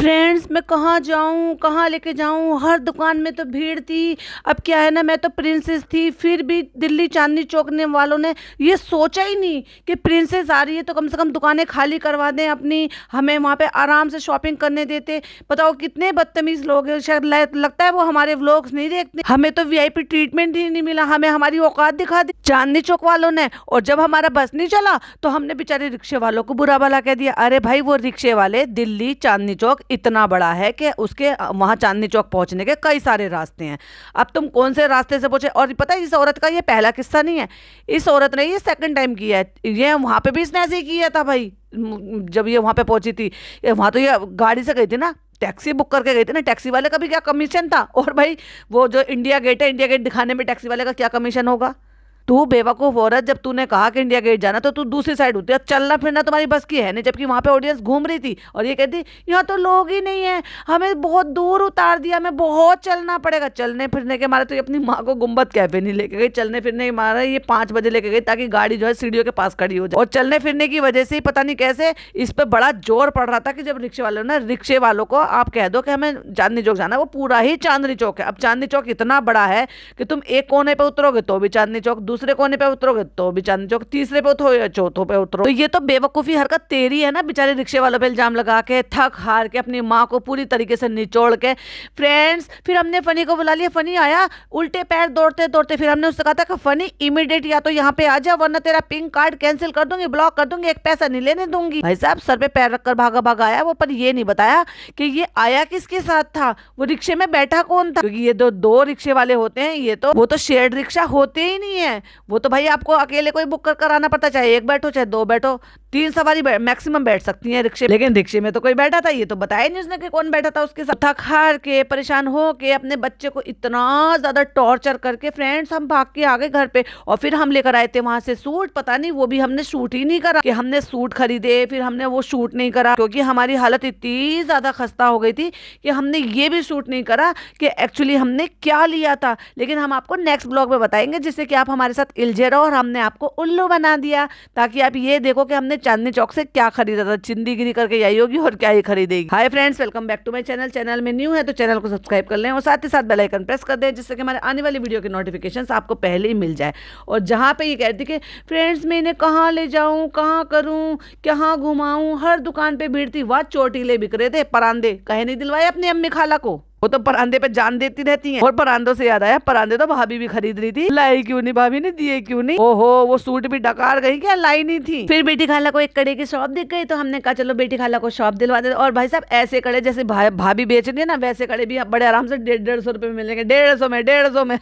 Friends मैं कहाँ जाऊँ, कहाँ लेके जाऊँ, हर दुकान में तो भीड़ थी। अब क्या है ना, मैं तो प्रिंसेस थी, फिर भी दिल्ली चांदनी चौक ने वालों ने ये सोचा ही नहीं कि प्रिंसेस आ रही है तो कम से कम दुकानें खाली करवा दें अपनी, हमें वहाँ पे आराम से शॉपिंग करने देते। बताओ कितने बदतमीज लोग हैं। शायद लगता है वो हमारे व्लॉग्स नहीं देखते। हमें तो वीआईपी ट्रीटमेंट ही नहीं मिला, हमें हमारी औकात दिखा दी चांदनी चौक वालों ने। और जब हमारा बस नहीं चला तो हमने बेचारे रिक्शे वालों को बुरा भला कह दिया। अरे भाई, वो रिक्शे वाले, दिल्ली चांदनी चौक इतना बड़ा है कि उसके वहां चांदनी चौक पहुंचने के कई सारे रास्ते हैं। अब तुम कौन से रास्ते से पहुंचे? और पता है, इस औरत का ये पहला किस्सा नहीं है, इस औरत ने ये सेकंड टाइम किया है। ये वहां पे भी इसने ऐसे ही किया था भाई। जब ये वहां पे पहुंची थी, वहां तो ये गाड़ी से गई थी ना, टैक्सी बुक करके गई थी ना। टैक्सी वाले का भी क्या कमीशन था? और भाई वो जो इंडिया गेट है, इंडिया गेट दिखाने में टैक्सी वाले का क्या कमीशन होगा? तू बेवकूफ औरत, जब तूने कहा कि इंडिया गेट जाना तो तू दूसरी साइड होती है। चलना फिरना तुम्हारी बस की है नहीं, जबकि वहां पे ऑडियंस घूम रही थी और ये कहती यहाँ तो लोग ही नहीं है, हमें बहुत दूर उतार दिया, हमें बहुत चलना पड़ेगा। चलने फिरने के मारे तो ये अपनी माँ को गुम्बद कैफे नहीं लेके गई, चलने फिरने के मारे ये 5 बजे लेके गई ताकि गाड़ी जो है सीढ़ियों के पास खड़ी हो जाए। और चलने फिरने की वजह से ही पता नहीं कैसे इस पर बड़ा जोर पड़ रहा था कि जब रिक्शे वालों ने, रिक्शे वालों को आप कह दो कि हमें चांदनी चौक जाना, वो पूरा ही चांदनी चौक है। अब चांदनी चौक इतना बड़ा है कि तुम एक कोने पे उतरोगे तो भी चांदनी चौक, दूसरे कोने पे उतरोगे तो भी चांदनी चौक, तीसरे पे उतरो या चौथों पे उतरो। तो ये तो बेवकूफी हरकत तेरी है ना, बेचारे रिक्शे वालों पे इल्जाम लगा के, थक हार के, अपनी माँ को पूरी तरीके से निचोड़ के। फ्रेंड्स, फिर हमने फनी को बुला लिया। फनी आया उल्टे पैर दौड़ते दौड़ते। फिर हमने उससे कहा था कि फनी इमीडिएट या तो यहाँ पे आ जा, वरना तेरा पिंक कार्ड कैंसिल कर दूंगी, ब्लॉक कर दूंगी, एक पैसा नहीं लेने दूंगी। भाई साहब सर पे पैर रखकर भागा भागा आया वो, पर ये नहीं बताया कि ये आया किसके साथ था, वो रिक्शे में बैठा कौन था। क्योंकि ये दो रिक्शे वाले होते हैं, ये तो वो तो शेयर्ड रिक्शा होते ही नहीं है। वो तो भाई आपको अकेले कोई बुक कर आना पड़ता, चाहे एक बैठो चाहे दो बैठो, 3 सवारी मैक्सिमम बैठ सकती है रिक्शे। लेकिन रिक्शे में तो कोई बैठा था, ये तो बताया नहीं उसने कि कौन बैठा था उसके साथ। थक हार के, परेशान हो के, अपने बच्चे को इतना ज्यादा टॉर्चर करके फ्रेंड्स हम भाग के आ गए घर पे। और फिर हम लेकर आए थे वहां से सूट, पता नहीं वो भी हमने शूट ही नहीं करा कि हमने सूट खरीदे, फिर हमने वो शूट नहीं करा क्योंकि हमारी हालत इतनी ज्यादा खस्ता हो गई थी कि हमने ये भी शूट नहीं करा कि एक्चुअली हमने क्या लिया था। लेकिन हम आपको नेक्स्ट ब्लॉग में बताएंगे, जिससे कि आप हमारे साथ इलझे रहो और हमने आपको उल्लू बना दिया, ताकि आप ये देखो कि हमने चांदनी चौक से क्या खरीदा था। चिंदीगिरी करके आई होगी और क्या ही खरीदेगी। Hi friends, welcome back to my channel. Channel में न्यू है तो चैनल को सब्सक्राइब कर लें और साथ ही साथ बेल आइकन प्रेस कर दें, जिससे कि हमारे आने वाली वीडियो के नोटिफिकेशंस आपको पहले ही मिल जाए। और जहाँ पे ये कहती कि फ्रेंड्स मैं इन्हें कहाँ ले जाऊँ, कहाँ करूँ, कहाँ घुमाऊँ, हर दुकान पे भीड़ थी। वहाँ चोटीले बिक रहे थे, परांदे कहे नहीं दिलवाए अपनी अम्मी खाला को, वो तो परांदे पे जान देती रहती हैं। और परांदों से याद आया, परांदे तो भाभी भी खरीद रही थी, लाई क्यों नहीं भाभी ने, दिए क्यों नहीं? ओहो, वो सूट भी डकार गई क्या, लाई नहीं थी। फिर बेटी खाला को एक कड़े की शॉप दिख गई तो हमने कहा चलो बेटी खाला को शॉप दिलवा दे। और भाई साहब ऐसे कड़े जैसे भाभी बेच रही है ना, वैसे कड़े भी बड़े आराम से 150 रुपए में मिलेंगे। 150 में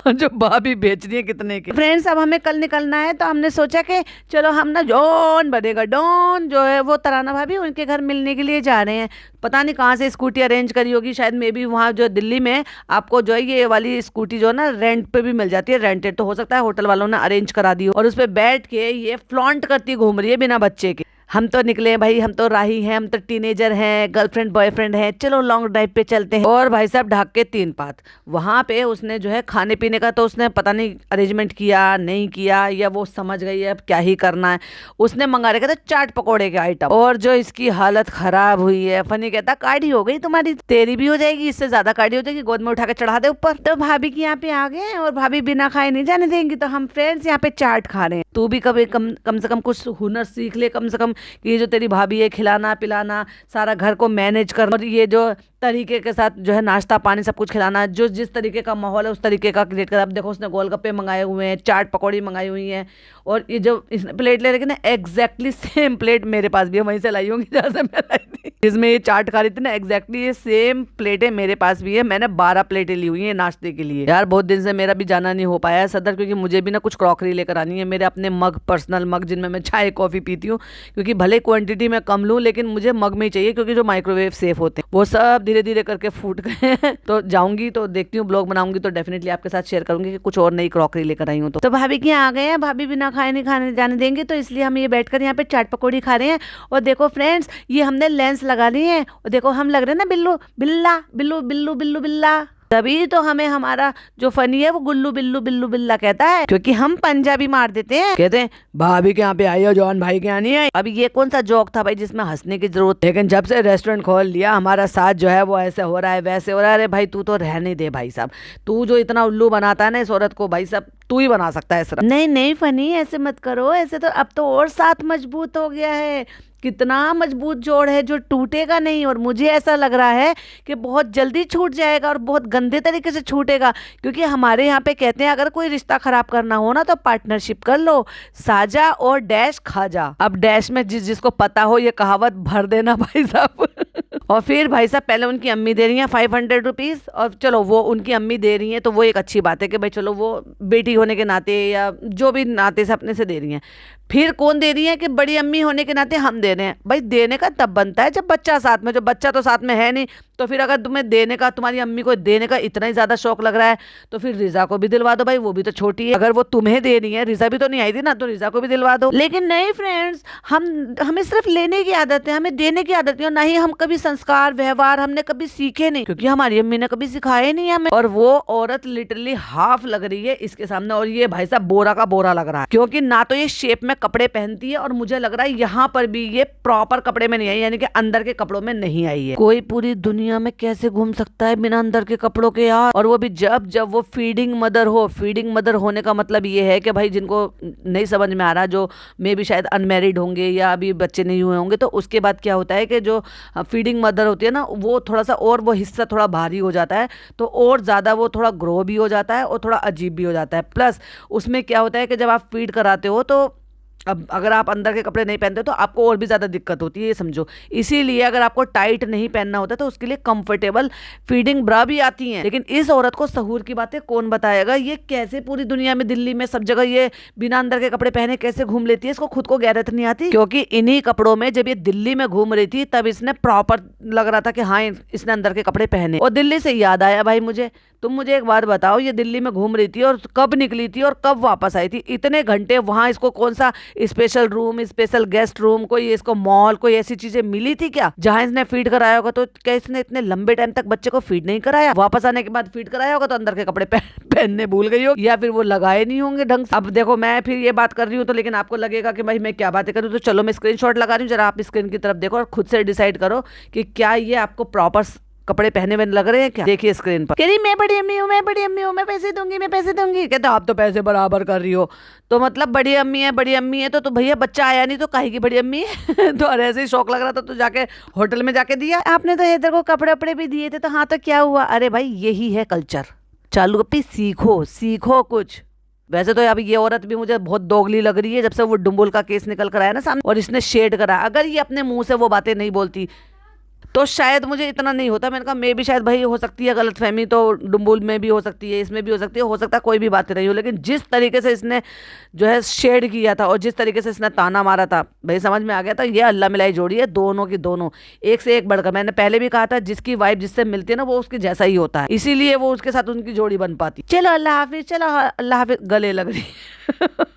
जो भाभी बेच रही है कितने के। फ्रेंड्स, अब हमें कल निकलना है तो हमने सोचा कि चलो हम ना डॉन बनेगा, डॉन जो है वो तराना भाभी, उनके घर मिलने के लिए जा रहे हैं। पता नहीं कहाँ से स्कूटी अरेंज करी होगी, शायद मे बी वहाँ जो दिल्ली में आपको जो है ये वाली स्कूटी जो है ना रेंट पे भी मिल जाती है। रेंटेड तो हो सकता है होटल वालों ने अरेंज करा दी हो, और उस पर बैठ के ये फ्लॉन्ट करती घूम रही है बिना बच्चे के। हम तो निकले भाई, हम तो राही हैं, हम तो टीनेजर हैं, गर्लफ्रेंड बॉयफ्रेंड हैं, चलो लॉन्ग ड्राइव पे चलते हैं। और भाई साहब ढाक के 3 पात वहां पे उसने जो है खाने पीने का तो उसने पता नहीं अरेंजमेंट किया नहीं किया, या वो समझ गई है अब क्या ही करना है। उसने मंगा रखे थे चाट पकौड़े के आइटम, और जो इसकी हालत खराब हुई है। फनी कहता काढ़ी हो गई तुम्हारी, तेरी भी हो जाएगी, इससे ज्यादा काढ़ी हो जाएगी, गोद में उठा के चढ़ा दे ऊपर। तो भाभी की यहाँ पे आ गए और भाभी बिना खाए नहीं जाने देंगी, तो हम फ्रेंड्स यहाँ पे चाट खा रहे हैं। तू भी कभी कम से कम कुछ हुनर सीख ले, कम से कम कि ये जो तेरी भाभी है, खिलाना पिलाना, सारा घर को मैनेज करना, और ये जो तरीके के साथ जो है नाश्ता पानी सब कुछ खिलाना, जो जिस तरीके का माहौल है उस तरीके का क्रिएट कर। अब देखो उसने गोलगप्पे मंगाए हुए हैं, चाट पकौड़ी मंगाई हुई है, और ये जो इसने प्लेट ले रखी ना, एग्जैक्टली सेम प्लेट मेरे पास भी है, वहीं से लाई होंगी जहाँ से मैं लाई थी, जिसमें ये चाट खा रही थी ना, एग्जैक्टली ये सेम प्लेटें मेरे पास भी है। मैंने 12 प्लेटें ली हुई है नाश्ते के लिए। यार बहुत दिन से मेरा भी जाना नहीं हो पाया है सदर, क्योंकि मुझे भी ना कुछ क्रॉकरी लेकर आनी है, मेरे अपने मग, पर्सनल मग जिनमें मैं चाय कॉफी पीती हूँ, क्योंकि भले क्वांटिटी में कम लूँ लेकिन मुझे मग में ही चाहिए, क्योंकि जो माइक्रोवेव सेफ होते हैं वो सब धीरे धीरे करके फूट गए हैं। तो जाऊंगी तो देखती हूँ, ब्लॉग बनाऊंगी तो डेफिनेटली आपके साथ शेयर करूंगी कि कुछ और नई क्रॉकरी लेकर आई हूँ। तो भाभी के यहाँ आ गए हैं, भाभी बिना खाए नहीं खाने जाने देंगे, तो इसलिए हम ये बैठकर यहाँ पे चाट पकौड़ी खा रहे हैं। और देखो फ्रेंड्स, ये हमने लेंस लगा ली है, और देखो हम लग रहे हैं ना बिल्लू बिल्ला, बिल्लू बिल्लू बिल्लू बिल्ला। तभी तो हमें हमारा जो फनी है वो गुल्लू बिल्लू बिल्लू बिल्ला कहता है, क्योंकि हम पंजाबी मार देते हैं। कहते हैं भाभी के यहाँ पे आई हो, जॉन भाई के यहाँ नहीं आई। अब ये कौन सा जोक था भाई जिसमें हंसने की जरूरत, लेकिन जब से रेस्टोरेंट खोल लिया हमारा साथ जो है वो ऐसे हो रहा है वैसे हो रहा है। अरे भाई तू तो रहने दे भाई साहब, तू जो इतना उल्लू बनाता है ना इस औरत को, भाई साहब तू ही बना सकता है इस। नहीं नहीं फनी ऐसे मत करो, ऐसे तो अब तो और साथ मजबूत हो गया है। कितना मजबूत जोड़ है जो टूटेगा नहीं, और मुझे ऐसा लग रहा है कि बहुत जल्दी छूट जाएगा और बहुत गंदे तरीके से छूटेगा। क्योंकि हमारे यहाँ पे कहते हैं अगर कोई रिश्ता खराब करना हो ना तो पार्टनरशिप कर लो, साजा और डैश खाजा। अब डैश में जिसको पता हो ये कहावत भर देना भाई साहब। और फिर भाई साहब पहले उनकी अम्मी दे रही हैं 500 रुपीज़, और चलो वो उनकी अम्मी दे रही हैं तो वो एक अच्छी बात है कि भाई चलो वो बेटी होने के नाते या जो भी नाते से अपने से दे रही हैं। फिर कौन दे रही है कि बड़ी अम्मी होने के नाते हम दे रहे हैं। भाई देने का तब बनता है जब बच्चा साथ में, जो बच्चा तो साथ में है नहीं। तो फिर अगर तुम्हें देने का, तुम्हारी अम्मी को देने का इतना ही ज़्यादा शौक लग रहा है तो फिर रिजा को भी दिलवा दो भाई, वो भी तो छोटी है। अगर वो तुम्हें दे रही है, रिजा भी तो नहीं आई थी ना, तो रिजा को भी दिलवा दो। लेकिन नहीं फ्रेंड्स, हमें सिर्फ लेने की आदत है, हमें देने की आदत नहीं। और ना ही हम कभी संस्कार व्यवहार हमने कभी सीखे नहीं, क्योंकि हमारी अम्मी ने कभी सिखाए नहीं हमें। और वो औरत लिटरली हाफ लग रही है इसके सामने, और ये भाई साहब बोरा का बोरा लग रहा है। क्योंकि ना तो ये शेप में कपड़े पहनती है, और मुझे लग रहा है यहाँ पर भी ये प्रॉपर कपड़े में नहीं आई, यानी कि अंदर के कपड़ों में नहीं आई है। कोई पूरी दुनिया में कैसे घूम सकता है बिना अंदर के कपड़ों के यार। और वो भी जब जब वो फीडिंग मदर हो। फीडिंग मदर होने का मतलब ये है कि भाई जिनको नहीं समझ में आ रहा, जो मे भी शायद अनमैरिड होंगे या अभी बच्चे नहीं हुए होंगे, तो उसके बाद क्या होता है कि जो फीडिंग मदर होती है ना, वो थोड़ा सा और वो हिस्सा थोड़ा भारी हो जाता है, तो और ज़्यादा वो थोड़ा ग्रो भी हो जाता है और थोड़ा अजीब भी हो जाता है। प्लस उसमें क्या होता है कि जब आप फीड कराते हो तो अब अगर आप अंदर के कपड़े नहीं पहनते तो आपको और भी ज़्यादा दिक्कत होती है, ये समझो। इसीलिए अगर आपको टाइट नहीं पहनना होता तो उसके लिए कंफर्टेबल फीडिंग ब्रा भी आती हैं। लेकिन इस औरत को सहूर की बातें कौन बताएगा? ये कैसे पूरी दुनिया में, दिल्ली में, सब जगह ये बिना अंदर के कपड़े पहने कैसे घूम लेती है? इसको खुद को गैरत नहीं आती? क्योंकि इन्हीं कपड़ों में जब ये दिल्ली में घूम रही थी तब इसने प्रॉपर लग रहा था कि हाँ इसने अंदर के कपड़े पहने। और दिल्ली से याद आया भाई मुझे, तुम मुझे एक बात बताओ, ये दिल्ली में घूम रही थी और कब निकली थी और कब वापस आई थी? इतने घंटे वहां इसको कौन सा special room, special guest room, कोई इसको मॉल, कोई ऐसी चीजें मिली थी क्या जहां इसने फीड कराया होगा? तो क्या इसने इतने लंबे टाइम तक बच्चे को फीड नहीं कराया? वापस आने के बाद फीड कराया होगा तो अंदर के कपड़े पहनने भूल गई हो, या फिर वो लगाए नहीं होंगे ढंग से। अब देखो मैं फिर ये बात कर रही हूँ तो लेकिन आपको लगेगा कि भाई मैं क्या बातें करूँ, तो चलो मैं स्क्रीनशॉट लगा रही हूँ, जरा आप स्क्रीन की तरफ देखो और खुद से डिसाइड करो कि क्या ये आपको प्रॉपर कपड़े पहने में लग रहे हैं क्या? देखिए स्क्रीन पर। कह रही मैं बड़ी अम्मी हूँ, मैं बड़ी अम्मी हूँ, मैं पैसे दूंगी, मैं पैसे दूंगी। कहते आप तो पैसे बराबर कर रही हो, तो मतलब बड़ी अम्मी है, बड़ी अम्मी है तो भैया बच्चा आया नहीं तो काहे की बड़ी अम्मी है? तो और ऐसे ही शौक लग रहा था तो जाके होटल में जाके दिया। आपने तो हैदर को कपड़े वपड़े भी दिए थे, तो हाँ तो क्या हुआ? अरे भाई यही है कल्चर। चालू अपनी सीखो, सीखो कुछ। वैसे तो अब ये औरत भी मुझे बहुत दोगली लग रही है जब से वो डुम्बुल का केस निकल कर आया ना सामने और इसने शेड करा। अगर ये अपने मुंह से वो बातें नहीं बोलती तो शायद मुझे इतना नहीं होता। मैंने कहा मैं भी शायद भाई हो सकती है गलतफहमी, तो डुम्बुल में भी हो सकती है, इसमें भी हो सकता है कोई भी बात नहीं हो। लेकिन जिस तरीके से इसने जो है शेड किया था और जिस तरीके से इसने ताना मारा था, भाई समझ में आ गया था ये अल्लाह मिलाई जोड़ी है, दोनों की दोनों एक से एक बढ़कर। मैंने पहले भी कहा था जिसकी वाइफ जिससे मिलती है ना वो उसके जैसा ही होता है, इसीलिए वो उसके साथ उनकी जोड़ी बन पाती। चलो अल्लाह हाफिज, चलो अल्लाह हाफिज। गले लग रही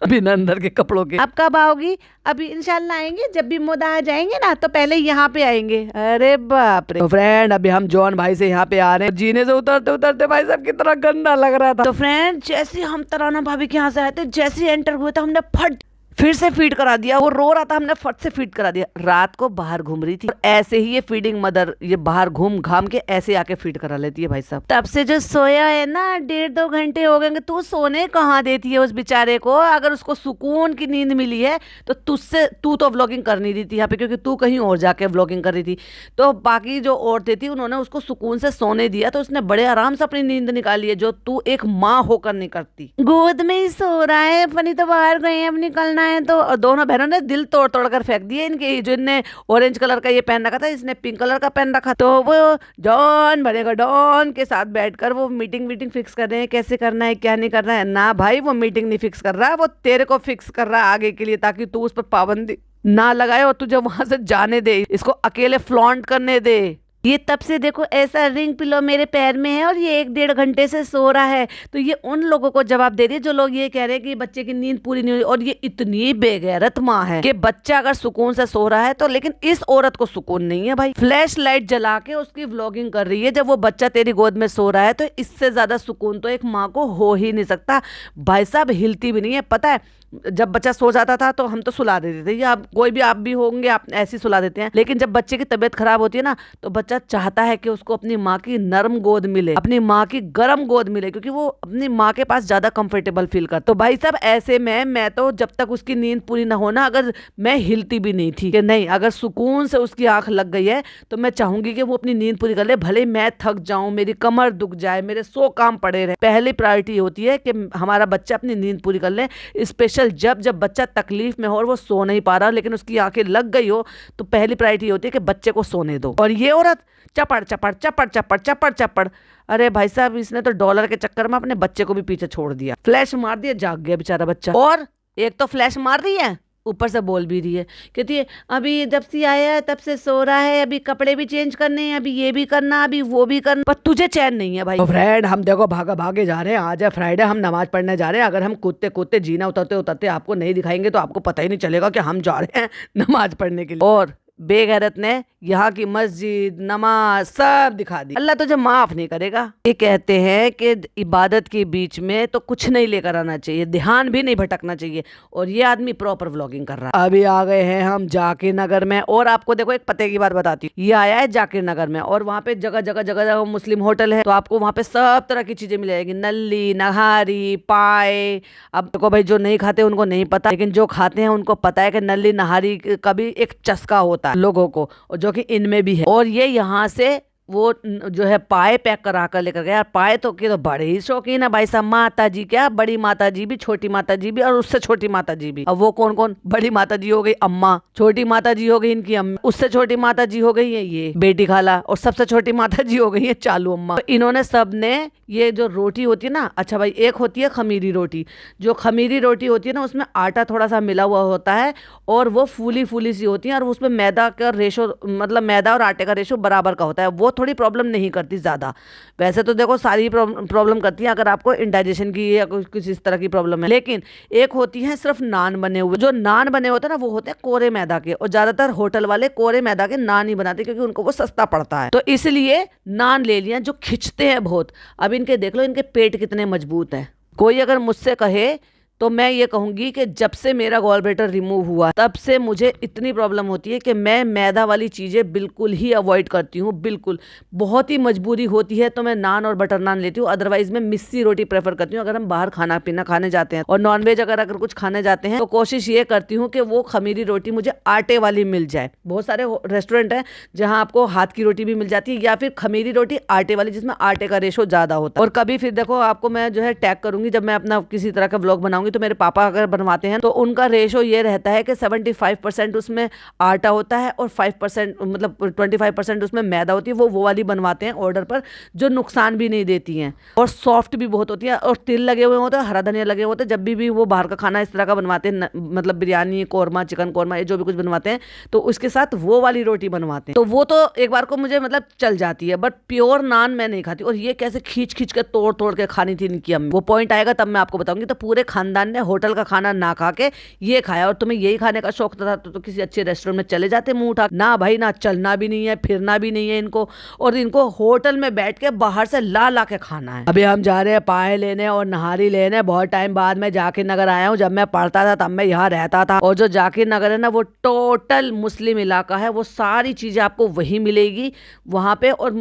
बिना अंदर के कपड़ों के। अब कब आओगी? अभी इंशाल्लाह आएंगे, जब भी मोदा आ जाएंगे ना तो पहले यहाँ पे आएंगे। अरे बाप रे। तो फ्रेंड अभी हम जॉन भाई से यहाँ पे आ रहे हैं। जीने से उतरते उतरते भाई साहब कितना गंदा लग रहा था। तो फ्रेंड जैसे हम तराना भाभी के यहाँ से आए थे, जैसे एंटर हुए थे हमने फट फिर से फीड करा दिया। वो रो रहा था, हमने फट से फीड करा दिया। रात को बाहर घूम रही थी और ऐसे ही ये फीडिंग मदर ये बाहर घूम घाम के ऐसे आके फीड करा लेती है भाई साहब। तब से जो सोया है ना 1.5-2 घंटे हो गए। तू सोने कहाँ देती है उस बेचारे को? अगर उसको सुकून की नींद मिली है तो तुझसे, तू तो व्लॉगिंग कर नहीं रही थी यहाँ पे क्योंकि तू कहीं और जाके व्लॉगिंग कर रही थी। तो बाकी जो औरतें थी उन्होंने उसको सुकून से सोने दिया तो उसने बड़े आराम से अपनी नींद निकाली है, जो तू एक माँ होकर नहीं करती। गोद में ही सो रहा है, फनी तो बाहर गए हैं, अब निकलना है। तो दोनों बहनों ने दिल तोड़ तोड़ कर फेंक दिए इनके। जो इनने ऑरेंज कलर का ये पहन रखा था, इसने पिंक कलर का पहन रखा। तो वो डॉन बनेगा डॉन के साथ बैठकर वो मीटिंग फिक्स कर रहे हैं, कैसे करना है क्या नहीं करना है। ना भाई वो मीटिंग नहीं फिक्स कर रहा, वो तेरे को फिक्स कर रहा है आगे के लिए, ताकि तू उस पर पाबंदी ना लगाए और तुझे वहां से जाने दे, इसको अकेले फ्लॉन्ट करने दे। ये तब से देखो ऐसा रिंग पिलो मेरे पैर में है और ये 1-1.5 घंटे से सो रहा है। तो ये उन लोगों को जवाब दे रही है जो लोग ये कह रहे हैं कि बच्चे की नींद पूरी नहीं हुई। और ये इतनी बेगैरत माँ है कि बच्चा अगर सुकून से सो रहा है तो, लेकिन इस औरत को सुकून नहीं है भाई। फ्लैश लाइट जला के उसकी व्लॉगिंग कर रही है जब वो बच्चा तेरी गोद में सो रहा है। तो इससे ज्यादा सुकून तो एक माँ को हो ही नहीं सकता। भाई साहब हिलती भी नहीं है। पता है जब बच्चा सो जाता था तो हम तो सुला देते थे, या कोई भी आप भी होंगे, आप ऐसे ही सुला देते हैं। लेकिन जब बच्चे की तबीयत खराब होती है ना तो बच्चा चाहता है कि उसको अपनी माँ की नरम गोद मिले, अपनी माँ की गर्म गोद मिले, क्योंकि वो अपनी माँ के पास ज्यादा कंफर्टेबल फील करता। तो भाई साहब ऐसे में मैं तो जब तक उसकी नींद पूरी ना हो ना, अगर मैं हिलती भी नहीं थी कि नहीं, अगर सुकून से उसकी आंख लग गई है तो मैं चाहूंगी कि वो अपनी नींद पूरी कर ले, भले मैं थक जाऊं, मेरी कमर दुख जाए, मेरे 100 काम पड़े रहे। पहली प्रायोरिटी होती है कि हमारा बच्चा अपनी नींद पूरी कर ले। स्पेशल जब जब बच्चा तकलीफ में हो और वो सो नहीं पा रहा लेकिन उसकी आंखें लग गई हो, तो पहली प्रायोरिटी होती है कि बच्चे को सोने दो। और ये औरत चपड़ चपड़ चपड़ चपड़ चपड़ चपड़, अरे भाई साहब इसने तो डॉलर के चक्कर में अपने बच्चे को भी पीछे छोड़ दिया। फ्लैश मार दिया, जाग गया बेचारा बच्चा। और एक तो फ्लैश मार रही है, ऊपर से बोल भी रही है, कहती है अभी जब से आया है तब से सो रहा है, अभी कपड़े भी चेंज करने हैं, अभी ये भी करना, अभी वो भी करना, पर तुझे चैन नहीं है भाई। तो फ्रेंड हम देखो भागा भागे जा रहे हैं, आज है फ्राइडे, हम नमाज पढ़ने जा रहे हैं। अगर हम कूदते कूदते जीना उतरते उतरते आपको नहीं दिखाएंगे तो आपको पता ही नहीं चलेगा कि हम जा रहे हैं नमाज पढ़ने के लिए। और बेगैरत ने यहाँ की मस्जिद नमाज सब दिखा दी। अल्लाह तुझे माफ नहीं करेगा। ये कहते हैं कि इबादत के बीच में तो कुछ नहीं लेकर आना चाहिए, ध्यान भी नहीं भटकना चाहिए। और ये आदमी प्रॉपर व्लॉगिंग कर रहा है। अभी आ गए हैं हम जाकिर नगर में, और आपको देखो एक पते की बात बताती हूँ। ये आया है जाकिर नगर में और वहाँ पे जगह जगह जगह जगह मुस्लिम होटल है, तो आपको वहाँ पे सब तरह की चीजें मिलेगी, नल्ली नहारी पाए। अब देखो भाई जो नहीं खाते उनको नहीं पता, लेकिन जो खाते हैं उनको पता है कि नल्ली नहारी का भी एक चस्का होता है लोगों को, और जो कि इनमें भी है। और ये यहाँ से वो जो है पाए पैक करा कर लेकर गया। पाए तो के तो बड़े ही शौकीन है भाई साहब। माता जी क्या, बड़ी माता जी भी, छोटी माता जी भी, और उससे छोटी माता जी भी। अब वो कौन कौन, बड़ी माता जी हो गई अम्मा, छोटी माता जी हो गई इनकी अम्मा, उससे छोटी माता जी हो गई है ये बेटी खाला, और सबसे छोटी माता जी हो गई है चालू अम्मा। तो इन्होंने सब ने ये जो रोटी होती है ना, अच्छा भाई एक होती है खमीरी रोटी। जो खमीरी रोटी होती है ना उसमें आटा थोड़ा सा मिला हुआ होता है और वो फूली फूली सी होती है, और उसमें मैदा का रेशो, मतलब मैदा और आटे का रेशो बराबर का होता है। वो थोड़ी प्रॉब्लम नहीं करती ज़्यादा। वैसे तो देखो सारी प्रॉब्लम करती है अगर आपको इंडाइजेशन की या कुछ इस तरह की प्रॉब्लम है। लेकिन एक होती है सिर्फ नान बने हुए। जो नान बने होते हैं ना वो होते हैं कोरे मैदा के, और ज़्यादातर होटल वाले कोरे मैदा के नान ही बनाते क्योंकि उनको वो सस्ता पड़ता है। तो इसलिए नान ले लिया जो खिंचते हैं बहुत। अब इनके देख लो इनके पेट कितने मजबूत हैं। कोई अगर मुझसे कहे तो मैं ये कहूँगी कि जब से मेरा गॉलब्लैडर रिमूव हुआ तब से मुझे इतनी प्रॉब्लम होती है कि मैं मैदा वाली चीज़ें बिल्कुल ही अवॉइड करती हूँ। बिल्कुल, बहुत ही मजबूरी होती है तो मैं नान और बटर नान लेती हूँ, अदरवाइज मैं मिस्सी रोटी प्रेफर करती हूँ। अगर हम बाहर खाना पीना खाने जाते हैं और नॉनवेज अगर कुछ खाने जाते हैं तो कोशिश ये करती हूँ कि वो खमीरी रोटी मुझे आटे वाली मिल जाए। बहुत सारे रेस्टोरेंट हैं जहाँ आपको हाथ की रोटी भी मिल जाती है या फिर खमीरी रोटी आटे वाली जिसमें आटे का रेशो ज़्यादा होता है। और कभी फिर देखो आपको मैं जो है टैग करूँगी जब मैं अपना किसी तरह का व्लॉग बनाऊंगी, तो मेरे पापा अगर बनवाते हैं तो उनका रेशो ये रहता है कि 75% उसमें आटा होता है और 5% मतलब 25% उसमें मैदा होती है। वो वाली बनवाते हैं ऑर्डर पर, जो नुकसान भी नहीं देती हैं और सॉफ्ट भी बहुत होती है, और तिल लगे हुए होते हैं, हरा धनिया लगे होते हैं। जब भी वो बाहर का खाना इस तरह का बनवाते हैं, मतलब बिरयानी कौरमा चिकन कौरमा ये जो भी कुछ बनवाते हैं, तो उसके साथ वो वाली रोटी बनवाते हैं। तो वो तो एक बार को मुझे मतलब चल जाती है, बट प्योर नान मैं नहीं खाती। और ये कैसे खींच खींच के तोड़ तोड़ के खानी थी इनकी अम्मी, वो पॉइंट आएगा तब मैं आपको बताऊंगी। तो पूरे खानदान ने होटल का खाना ना खा के ये खाया, और तुम्हें यही खाने का शौक था तो किसी अच्छे रेस्टोरेंट में चले जाते मुंह उठा। ना भाई, ना चलना भी नहीं है, फिरना भी नहीं है इनको, और इनको होटल में बैठ के बाहर से ला ला के खाना है। अभी हम जा रहे हैं पाए लेने और नहारी लेने। बहुत टाइम बाद मैं जाकिर नगर आया हूँ। जब मैं पढ़ता था तब मैं यहाँ रहता था, और जो जाकिर नगर है ना वो टोटल मुस्लिम इलाका है। वो सारी चीजें आपको वही मिलेगी वहां पे, और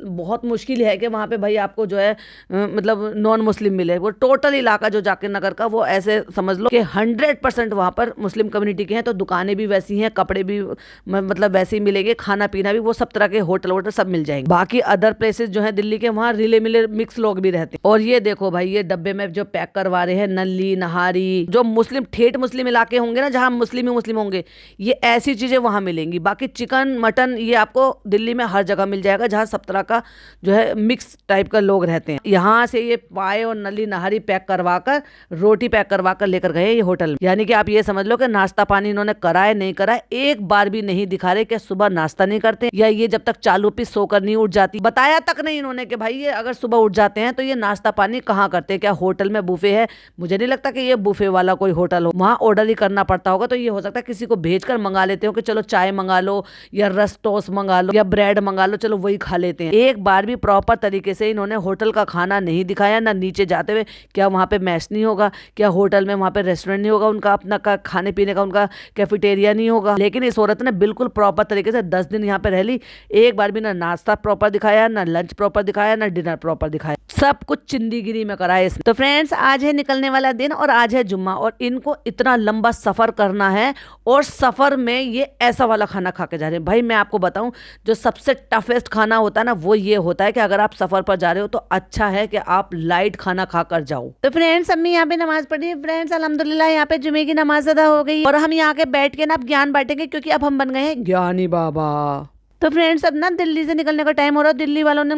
बहुत मुश्किल है कि वहां पे भाई आपको जो है मतलब नॉन मुस्लिम मिले। वो टोटल इलाका जो जाकिर नगर का, वो ऐसे समझ लो कि 100% वहां पर मुस्लिम कम्युनिटी के हैं। तो दुकानें भी वैसी हैं, कपड़े भी मतलब वैसे ही मिलेंगे, खाना पीना भी वो सब तरह के होटल वोटल सब मिल जाएंगे। बाकी अदर प्लेसेस जो है दिल्ली के, वहाँ रिले मिले मिक्स लोग भी रहते हैं। और ये देखो भाई, ये डब्बे में जो पैक करवा रहे हैं नल्ली नहारी, जो मुस्लिम ठेठ मुस्लिम इलाके होंगे ना जहाँ मुस्लिम ही मुस्लिम होंगे, ये ऐसी चीजें वहां मिलेंगी। बाकी चिकन मटन ये आपको दिल्ली में हर जगह मिल जाएगा जहाँ सब तरह का जो है मिक्स टाइप का लोग रहते हैं। यहाँ से ये पाए और नल्ली नहारी पैक करवा कर रोटी रोटी पैक करवा कर लेकर गए ये होटल। यानी कि आप ये समझ लो कि नाश्ता पानी इन्होंने करा है नहीं करा है, एक बार भी नहीं दिखा रहे कि सुबह नाश्ता नहीं करते, या ये जब तक चालू पी सोकर नहीं उठ जाती, बताया तक नहीं इन्होंने कि भाई ये अगर सुबह उठ जाते हैं तो ये नाश्ता पानी कहाँ करते हैं, क्या होटल में बुफे है? मुझे नहीं लगता कि ये बुफे वाला कोई होटल हो, वहाँ ऑर्डर ही करना पड़ता होगा। तो ये हो सकता है किसी को भेजकर मंगा लेते हो कि चलो चाय मंगा लो या रस टोस्ट मंगा लो या ब्रेड मंगा लो, चलो वही खा लेते हैं। एक बार भी प्रॉपर तरीके से इन्होंने होटल का खाना नहीं दिखाया, ना नीचे जाते हुए क्या वहाँ पे मैस नहीं होगा, क्या होटल में वहाँ पे रेस्टोरेंट नहीं होगा उनका अपना का खाने पीने का, उनका कैफेटेरिया नहीं होगा। लेकिन इस औरत ने बिल्कुल प्रॉपर तरीके से 10 दिन यहाँ पे रह ली, एक बार भी ना नाश्ता प्रॉपर दिखाया, ना लंच प्रॉपर दिखाया, ना डिनर प्रॉपर दिखाया, सब कुछ चिंदीगिरी में कराया इसने। तो फ्रेंड्स आज है निकलने वाला दिन और आज है जुम्मा, और इनको इतना लंबा सफर करना है और सफर में ये ऐसा वाला खाना खा के जा रहे हैं। भाई मैं आपको बताऊं, जो सबसे टफेस्ट खाना होता है ना वो ये होता है कि अगर आप सफर पर जा रहे हो तो अच्छा है कि आप लाइट खाना खाकर जाओ। तो फ्रेंड्स अम्मी यहाँ पे नमाज पढ़ी, फ्रेंड्स अल्हम्दुलिल्लाह यहाँ पे जुमे की नमाज अदा हो गई और हम यहाँ के बैठ के ना अब ज्ञान बांटेंगे, क्योंकि अब हम बन गए हैं ज्ञानी बाबा। तो फ्रेंड्स अब ना दिल्ली से निकलने का टाइम हो रहा है। दिल्ली वालों ने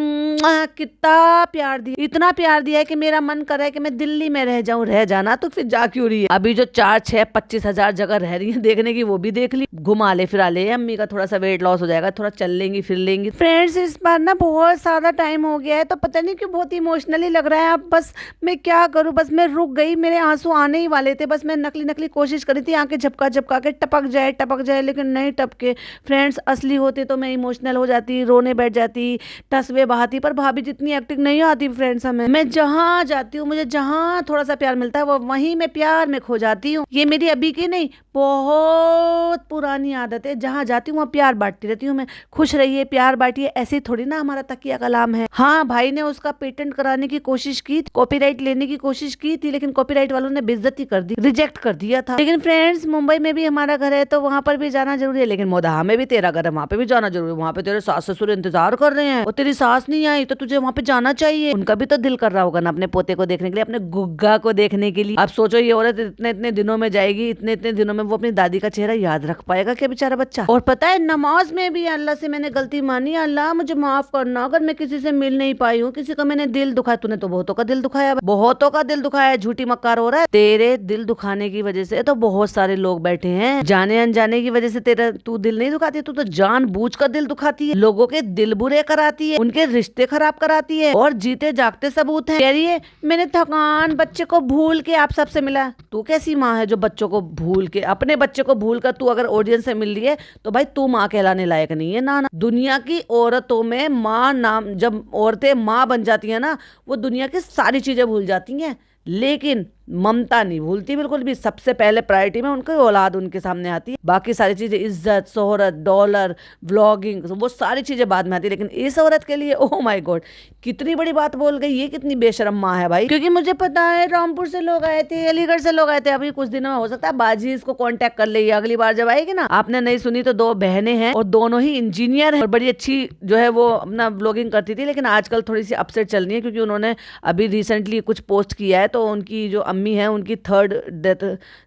कितना प्यार दिया, इतना प्यार दिया है कि मेरा मन कर रहा है कि मैं दिल्ली में रह जाऊं। रह जाना तो फिर जा क्यों रही है? अभी जो 4, 6, 25 हजार जगह रह रही है देखने की, वो भी देख ली, घुमा ले फिरा ले। अम्मी का थोड़ा सा वेट लॉस हो जाएगा, थोड़ा चल लेंगी फिर लेंगी। फ्रेंड्स इस बार ना बहुत ज्यादा टाइम हो गया है, तो पता नहीं क्यों बहुत इमोशनली लग रहा है। अब बस मैं क्या करूँ, बस मैं रुक गई, मेरे आंसू आने ही वाले थे, बस मैं नकली कोशिश करी थी आंखें झपका झपका के टपक जाए, लेकिन नहीं टपके। फ्रेंड्स असली होते तो मैं इमोशनल हो जाती, रोने बैठ जाती, टसवे बहाती, पर भाभी जितनी एक्टिंग नहीं आती फ्रेंड्स हमें। मैं जहाँ जाती हूँ, मुझे जहाँ थोड़ा सा प्यार मिलता है वो वहीं मैं प्यार में खो जाती हूँ। ये मेरी अभी की नहीं, बहुत पुरानी आदत है। जहाँ जाती हूँ वहाँ प्यार बांटती रहती हूँ मैं। खुश रहिए, प्यार बांटिए, ऐसे थोड़ी ना हमारा तकिया कलाम है। हाँ भाई ने उसका पेटेंट कराने की कोशिश की, कॉपीराइट लेने की कोशिश की थी, लेकिन कॉपीराइट वालों ने बेइज्जती कर दी, रिजेक्ट कर दिया था। लेकिन फ्रेंड्स मुंबई में भी हमारा घर है तो वहाँ पर भी जाना जरूरी है, लेकिन मोदहा में भी तेरा घर है, वहाँ पे भी जाना जरूरी है। वहाँ पे तेरे सास ससुर इंतजार कर रहे हैं और तेरी सास नहीं आई तो तुझे वहाँ पे जाना चाहिए। उनका भी तो दिल कर रहा होगा ना अपने पोते को देखने के लिए, अपने गुग्गा को देखने के लिए। अब सोचो ये औरत इतने दिनों में जाएगी, इतने दिनों में वो अपनी दादी का चेहरा याद रख पाएगा क्या बेचारा बच्चा? और पता है नमाज में भी अल्लाह से मैंने गलती मानी, अल्लाह मुझे माफ करना अगर मैं किसी से मिल नहीं पाई हूँ, किसी का मैंने दिल दुखाया। तूने तो बहुतों का दिल दुखाया, बहुतों का दिल दुखाया, झूठी मक्कार हो रहा है। तेरे दिल दुखाने की वजह से तो बहुत सारे लोग बैठे हैं, जाने अनजाने की वजह से तेरा तू दिल नहीं दुखाती, तू तो जानबूझ कर दिल दुखाती है, लोगों के दिल बुरे कराती है, उनके रिश्ते खराब कराती है, और जीते जागते सबूत है। कह रही है मैंने थकान बच्चे को भूल के आप सबसे मिला। तू कैसी माँ है जो बच्चों को भूल के, अपने बच्चे को भूल कर तू अगर ऑडियंस से मिल रही है तो भाई तू माँ कहलाने लायक नहीं है। ना दुनिया की औरतों में माँ नाम, जब औरतें माँ बन जाती है ना वो दुनिया की सारी चीजें भूल जाती हैं, लेकिन ममता नहीं भूलती बिल्कुल भी। सबसे पहले प्रायोरिटी में उनकी औलाद उनके सामने आती है, बाकी सारी चीजें इज्जत शोहरत डॉलर व्लॉगिंग वो सारी चीजें बाद में आती है। लेकिन इस औरत के लिए ओह माय गॉड कितनी बड़ी बात बोल गई, ये कितनी बेशरम माँ है भाई। क्योंकि मुझे पता है रामपुर से लोग आए थे, अलीगढ़ से लोग आए थे, अभी कुछ दिनों में हो सकता है बाजी इसको कांटेक्ट कर ले अगली बार जब आएगी ना। आपने नहीं सुनी तो 2 बहनें हैं और दोनों ही इंजीनियर हैं और बड़ी अच्छी जो है वो अपना व्लॉगिंग करती थी, लेकिन आजकल थोड़ी सी अपसेट चल रही है क्योंकि उन्होंने अभी रिसेंटली कुछ पोस्ट किया है। तो उनकी जो अम्मी है उनकी 3rd डेथ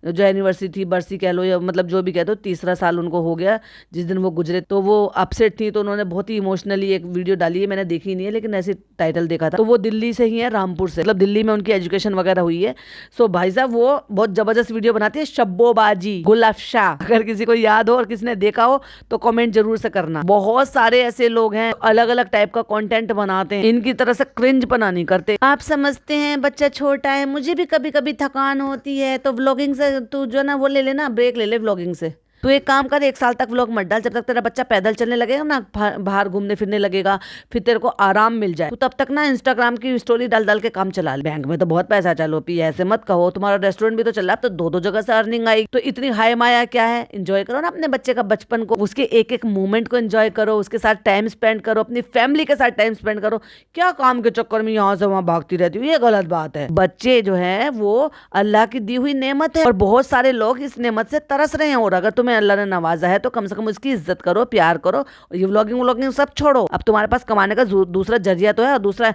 जो एनिवर्सरी थी, बरसी कह लो या मतलब जो भी कह दो, 3रा साल उनको हो गया जिस दिन वो गुजरे। तो वो अपसेट थी, तो उन्होंने बहुत ही इमोशनली एक वीडियो डाली है, मैंने देखी नहीं है लेकिन ऐसे टाइटल देखा था। तो वो दिल्ली से ही है, रामपुर से, मतलब दिल्ली में उनकी एजुकेशन वगैरह हुई है। सो भाई साहब वो बहुत जबरदस्त वीडियो बनाती है, शब्बोबाजी गुलफशा। अगर किसी को याद हो और किसी ने देखा हो तो कमेंट जरूर से करना। बहुत सारे ऐसे लोग हैं अलग अलग टाइप का कंटेंट बनाते हैं, इनकी तरह से क्रिंज पना नहीं करते। आप समझते हैं बच्चा छोटा है, मुझे भी कभी कभी थकान होती है तो व्लॉगिंग से तू जो ना वो ले लेना, ब्रेक ले ले व्लॉगिंग से। तू एक काम कर, 1 साल तक व्लॉग मत डाल, जब तक तेरा बच्चा पैदल चलने लगेगा ना, बाहर घूमने फिरने लगेगा, फिर तेरे को आराम मिल जाए, तू तब तक ना इंस्टाग्राम की स्टोरी डाल डाल के काम चला ले। बैंक में तो बहुत पैसा चलो पी, ऐसे मत कहो, तुम्हारा रेस्टोरेंट भी तो चल रहा है, तो 2-2 जगह से अर्निंग आई, तो इतनी हाई माया क्या है? एंजॉय करो ना अपने बच्चे का बचपन को, उसके एक एक मोमेंट को एंजॉय करो, उसके साथ टाइम स्पेंड करो, अपनी फैमिली के साथ टाइम स्पेंड करो। क्या काम के चक्कर में यहाँ से वहाँ भागती रहती हूँ, ये गलत बात है। बच्चे जो है वो अल्लाह की दी हुई नेमत है और बहुत सारे लोग इस नेमत से तरस रहे हैं, और अगर तुम्हें अल्लाह ने नवाजा है तो कम से कम उसकी इज्जत करो, प्यार करो। ये व्लॉगिंग सब छोड़ो, अब तुम्हारे पास कमाने का दूसरा जरिया तो है, और दूसरा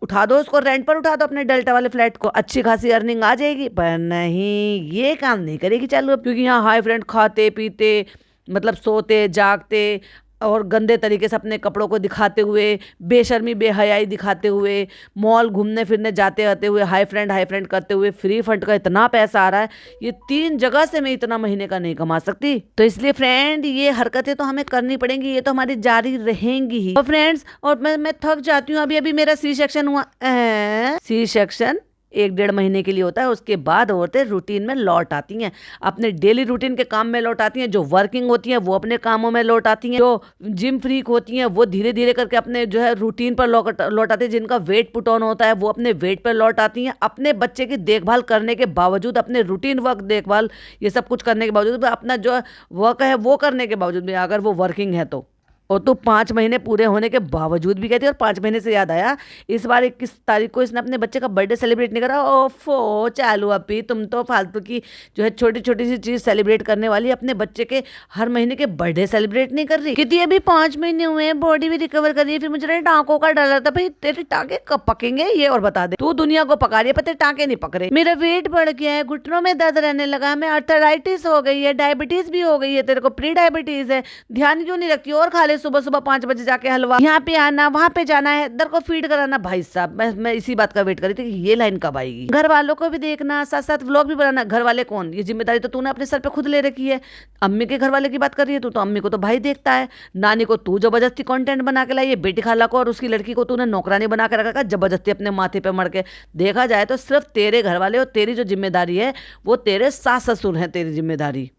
उठा दो, उसको रेंट पर उठा दो अपने डेल्टा वाले फ्लैट को, अच्छी खासी अर्निंग आ जाएगी। पर नहीं, ये काम नहीं करेगी चालू अब, क्योंकि यहाँ हाई फ्रेंड खाते पीते मतलब सोते जागते और गंदे तरीके से अपने कपड़ों को दिखाते हुए, बेशर्मी बेहयाई दिखाते हुए, मॉल घूमने फिरने जाते आते हुए, हाई फ्रेंड करते हुए, फ्री फंड का इतना पैसा आ रहा है, ये 3 जगह से मैं इतना महीने का नहीं कमा सकती। तो इसलिए फ्रेंड ये हरकतें तो हमें करनी पड़ेंगी, ये तो हमारी जारी रहेंगी ही। तो फ्रेंड्स, और मैं थक जाती हूँ। अभी अभी मेरा सी सेक्शन हुआ। सी सेक्शन 1-1.5 महीने के लिए होता है, उसके बाद औरतें रूटीन में लौट आती हैं, अपने डेली रूटीन के काम में लौट आती हैं। जो वर्किंग होती हैं वो अपने कामों में लौट आती हैं, जो जिम फ्रीक होती हैं वो धीरे धीरे करके अपने जो है रूटीन पर लौट आती हैं, जिनका वेट पुट ऑन होता है वो अपने वेट पर लौट आती हैं। अपने बच्चे की देखभाल करने के बावजूद, अपने रूटीन वर्क देखभाल ये सब कुछ करने के बावजूद, अपना जो वर्क है वो करने के बावजूद भी, अगर वो वर्किंग है तो, और तो 5 महीने पूरे होने के बावजूद भी कहती है। और 5 महीने से याद आया, इस बार 21 तारीख को इसने अपने बच्चे का बर्थडे सेलिब्रेट नहीं करा। ओफो चालू अपी, तुम तो फालतू की जो है छोटी छोटी सी चीज सेलिब्रेट करने वाली, अपने बच्चे के हर महीने के बर्थडे सेलिब्रेट नहीं कर रही। कहती अभी 5 महीने हुए हैं, बॉडी भी रिकवर कर रही है। फिर मुझे टाँकों का डर लगता, भाई तेरे टाँके कब पकेंगे ये और बता दे। तू दुनिया को पका रही है पर तेरे टाँके नहीं पक रहे। मेरा वेट बढ़ गया है, घुटनों में दर्द रहने लगा, मैं अर्थराइटिस हो गई है, डायबिटीज भी हो गई है, तेरे को प्री डायबिटीज है, ध्यान क्यों नहीं रखती, और खा ले सुबह सुबह 5 बजे जाके हलवा, यहाँ पे आना वहां पे जाना है, दर को फीड कराना। भाई साहब, मैं इसी बात का वेट कर रही थी कि ये लाइन कब आएगी। घर वालों को भी देखना, साथ साथ व्लॉग भी बनाना। घर वाले कौन, ये जिम्मेदारी तो तूने अपने सर पे खुद ले रखी है। अम्मी के घर वाले की बात कर रही है तू, तो अम्मी को तो भाई देखता है, नानी को तू जबरदस्ती कंटेंट बना के लाई है, बेटी खाला को और उसकी लड़की को तूने नौकरानी बना के रखा, जबरदस्ती अपने माथे पे मर के। देखा जाए तो सिर्फ तेरे घर वाले और तेरी जो जिम्मेदारी है वो तेरे सास ससुर हैं तेरी जिम्मेदारी,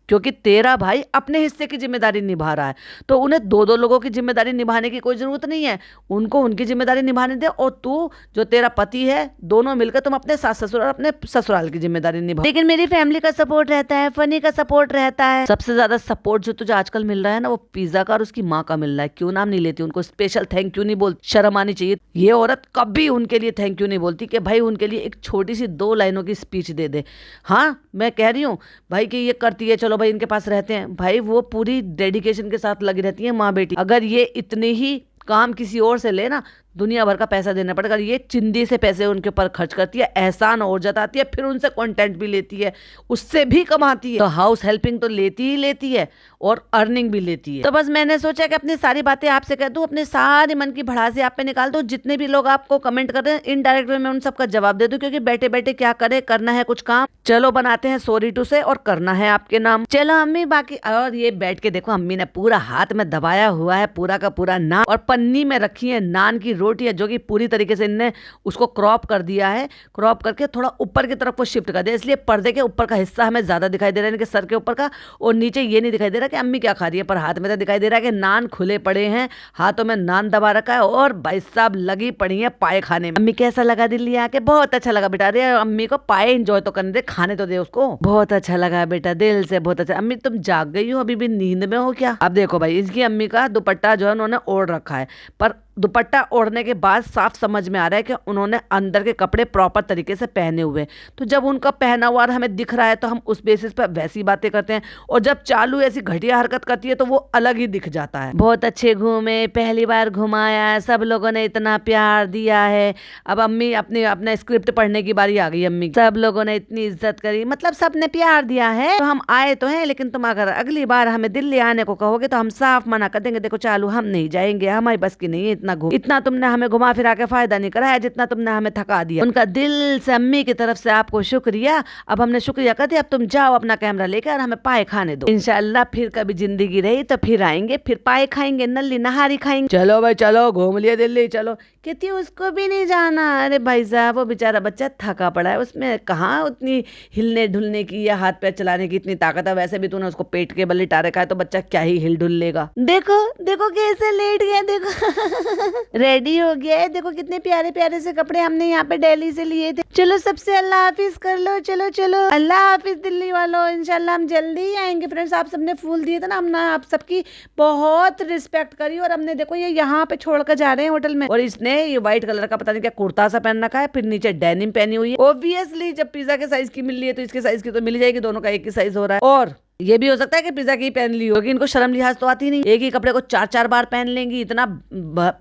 क्योंकि तेरा भाई अपने हिस्से की जिम्मेदारी निभा रहा है। तो उन्हें 2-2 लोगों की जिम्मेदारी निभाने की कोई जरूरत नहीं है, उनको उनकी जिम्मेदारी निभाने दे। और तू जो तेरा पति है, दोनों मिलकर तुम अपने सास ससुर और अपने ससुराल की जिम्मेदारी निभा। लेकिन मेरी फैमिली का सपोर्ट रहता है, फनी का सपोर्ट रहता है। सबसे ज्यादा सपोर्ट जो तुझे आजकल मिल रहा है ना, वो पिज्जा का और उसकी माँ का मिल रहा है। क्यों नाम नहीं लेती, उनको स्पेशल थैंक यू नहीं बोलती, शर्म आनी चाहिए। ये औरत कभी उनके लिए थैंक यू नहीं बोलती कि भाई उनके लिए एक छोटी सी 2 लाइनों की स्पीच दे दे। हाँ मैं कह रही हूँ भाई कि ये करती है, चलो भाई इनके पास रहते हैं, भाई वो पूरी डेडिकेशन के साथ लगी रहती है माँ बेटी। अगर ये इतने ही काम किसी और से ले ना, दुनिया भर का पैसा देना पड़ेगा। ये चिंदी से पैसे उनके ऊपर खर्च करती है, एहसान और जताती है, फिर उनसे कंटेंट भी लेती है, उससे भी कमाती है। तो हाउस हेल्पिंग तो लेती ही लेती है और अर्निंग भी लेती है। तो बस मैंने सोचा कि अपनी सारी बातें आपसे कह दूं, अपने सारे मन की भड़ासी आप पे निकाल दूं। जितने भी लोग आपको कमेंट कर रहे हैं इनडायरेक्ट वे मैं उन सबका जवाब दे दूं, क्योंकि बैठे बैठे क्या करे, करना है कुछ काम, चलो बनाते हैं सॉरी टू से, और करना है आपके नाम। चलो अम्मी बाकी, और ये बैठ के देखो अम्मी ने पूरा हाथ में दबाया हुआ है पूरा का पूरा नान, और पन्नी में रखी है नान की रोटी है, जो कि पूरी तरीके से इनने उसको क्रॉप कर दिया है। क्रॉप करके थोड़ा ऊपर की तरफ को शिफ्ट कर दिया, इसलिए पर्दे के ऊपर का हिस्सा हमें ज्यादा दिखाई दे रहा है, इनके सर के ऊपर का, और नीचे ये नहीं दिखाई दे रहा कि अम्मी क्या खा रही है, पर हाथ में तो दिखाई दे रहा है कि नान खुले पड़े हैं, हाथों में नान दबा रखा है, और भाई साहब लगी पड़ी है पाए खाने में। अम्मी कैसा लगा दिल्ली आके? बहुत अच्छा लगा बेटा। अरे अम्मी को पाए एंजॉय तो करने दे, खाने तो दे उसको। बहुत अच्छा लगा बेटा, दिल से बहुत अच्छा। अम्मी तुम जाग गई हो, अभी भी नींद में हो क्या? अब देखो भाई, इसकी अम्मी का दुपट्टा जो है उन्होंने ओढ़ रखा है, पर दुपट्टा ओढ़ने के बाद साफ समझ में आ रहा है कि उन्होंने अंदर के कपड़े प्रॉपर तरीके से पहने हुए। तो जब उनका पहना हुआ हमें दिख रहा है तो हम उस बेसिस पर वैसी बातें करते हैं, और जब चालू ऐसी घटिया हरकत करती है तो वो अलग ही दिख जाता है। बहुत अच्छे घूमे, पहली बार घुमाया, सब लोगों ने इतना प्यार दिया है। अब अम्मी अपना स्क्रिप्ट पढ़ने की बारी आ गई अम्मी। सब लोगों ने इतनी इज्जत करी, मतलब सबने प्यार दिया है, तो हम आए तो हैं, लेकिन तुम अगर अगली बार हमें दिल्ली आने को कहोगे तो हम साफ मना कर देंगे। देखो चालू हम नहीं जाएंगे, हमारी बस की नहीं है इतना तुमने हमें घुमा फिरा के फायदा नहीं कराया जितना तुमने हमें थका दिया। उनका दिल से अम्मी की तरफ से आपको शुक्रिया। अब हमने शुक्रिया कर दिया, अब तुम जाओ अपना कैमरा लेकर और हमें पाए खाने दो। इंशाल्लाह फिर कभी जिंदगी रही तो फिर आएंगे, फिर पाए खाएंगे, नल्ली नहारी खाएंगे। चलो भाई चलो, घूम लिया दिल्ली, चलो। कहती उसको भी नहीं जाना। अरे भाई साहब, वो बेचारा बच्चा थका पड़ा है, उसमें कहाँ उतनी हिलने ढुलने की या हाथ पैर चलाने की इतनी ताकत है। वैसे भी तूने उसको पेट के बल लिटा रखा है, तो बच्चा क्या ही हिल ढुल लेगा। देखो देखो कैसे लेट गया, देखो रेडी हो गया है, देखो कितने प्यारे प्यारे से कपड़े हमने यहाँ पे दिल्ली से लिए थे। चलो सबसे अल्लाह हाफिज कर लो, चलो चलो अल्लाह हाफिज दिल्ली वालों, इंशाल्लाह हम जल्दी ही आएंगे। फ्रेंड्स, आप सबने फूल दिए थे ना, हमने आप सबकी बहुत रिस्पेक्ट करी, और हमने देखो ये यहाँ पे छोड़कर जा रहे हैं होटल में, और इसने ये व्हाइट कलर का पता नहीं क्या कुर्ता सा पहन रखा है, फिर नीचे डेनिम पहनी हुई है। ऑब्वियसली जब पिज्जा के साइज की मिल रही है तो इसके साइज की तो मिल जाएगी, दोनों का एक ही साइज हो रहा है। और ये भी हो सकता है कि पिज्जा की पहन ली हो, क्योंकि इनको शर्म लिहाज तो आती नहीं, एक ही कपड़े को 4-4 बार पहन लेंगी। इतना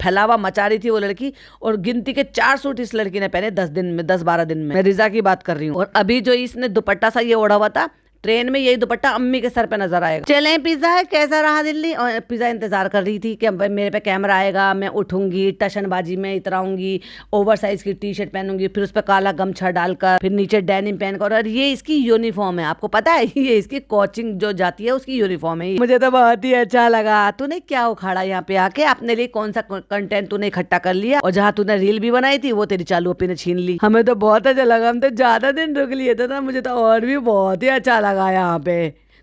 फैलावा मचा रही थी वो लड़की, और गिनती के 4 सूट इस लड़की ने पहने 10 दिन में, 10-12 दिन में। मैं रिजा की बात कर रही हूँ। और अभी जो इसने दुपट्टा सा ये ओढ़ा हुआ था, ट्रेन में यही दुपट्टा अम्मी के सर पे नजर आएगा। चले पिज्जा, कैसा रहा दिल्ली? और पिज्जा इंतजार कर रही थी कि मेरे पे कैमरा आएगा, मैं उठूंगी, टशनबाजी में इतराऊंगी, ओवर साइज की टी शर्ट पहनूंगी, फिर उस पर काला गमछा डालकर, फिर नीचे डेनिम पहनकर। और ये इसकी यूनिफॉर्म है, आपको पता है ये इसकी कोचिंग जो जाती है उसकी यूनिफॉर्म है। मुझे तो बहुत ही अच्छा लगा। तूने क्या उखाड़ा यहाँ पे आके? अपने लिए कौन सा कंटेंट तूने इकट्ठा कर लिया, और जहाँ तूने रील भी बनाई थी वो तेरी चालू अपनी ने छीन ली। हमें तो बहुत अच्छा लगा, हम तो ज्यादा दिन रुक लिए थे ना, मुझे तो और भी बहुत ही अच्छा लगा यहाँ पे।